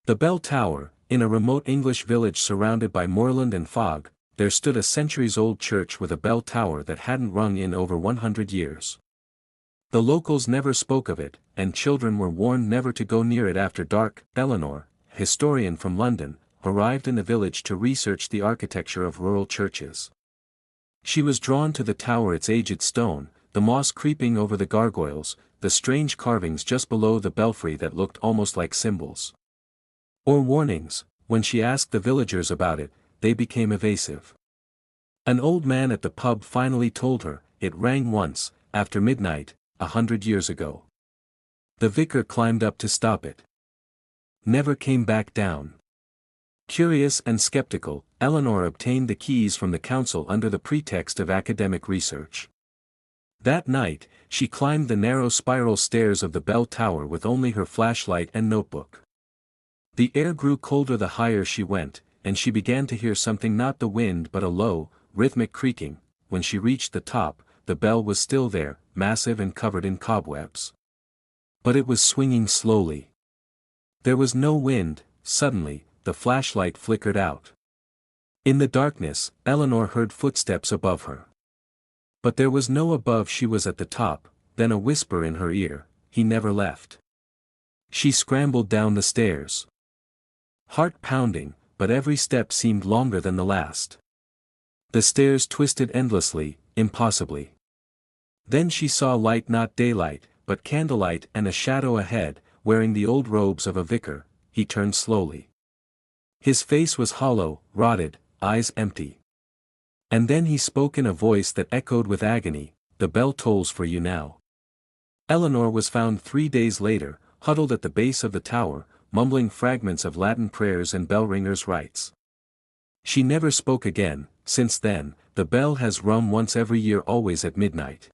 The bell tower, in a remote English village surrounded by moorland and fog, there stood a centuries-old church with a bell tower that hadn't rung in over 100 years. The locals never spoke of it, and children were warned never to go near it after dark. Eleanor, historian from London, arrived in the village to research the architecture of rural churches. She was drawn to the tower, its aged stone, the moss creeping over the gargoyles, the strange carvings just below the belfry that looked almost like symbols. Or warnings. When she asked the villagers about it, they became evasive. An old man at the pub finally told her, it rang once, after midnight, 100 years ago. The vicar climbed up to stop it. Never came back down. Curious and skeptical, Eleanor obtained the keys from the council under the pretext of academic research. That night, she climbed the narrow spiral stairs of the bell tower with only her flashlight and notebook. The air grew colder the higher she went, and she began to hear something, not the wind but a low, rhythmic creaking. When she reached the top, the bell was still there, massive and covered in cobwebs. But it was swinging slowly. There was no wind. Suddenly, the flashlight flickered out. In the darkness, Eleanor heard footsteps above her. But there was no above. She was at the top. Then a whisper in her ear, "He never left." She scrambled down the stairs. Heart pounding, but every step seemed longer than the last. The stairs twisted endlessly, impossibly. Then she saw light, not daylight, but candlelight, and a shadow ahead, wearing the old robes of a vicar. He turned slowly. His face was hollow, rotted, eyes empty. And then he spoke in a voice that echoed with agony, "The bell tolls for you now." Eleanor was found 3 days later, huddled at the base of the tower, mumbling fragments of Latin prayers and bell ringers' rites. She never spoke again. Since then, the bell has rung once every year, always at midnight.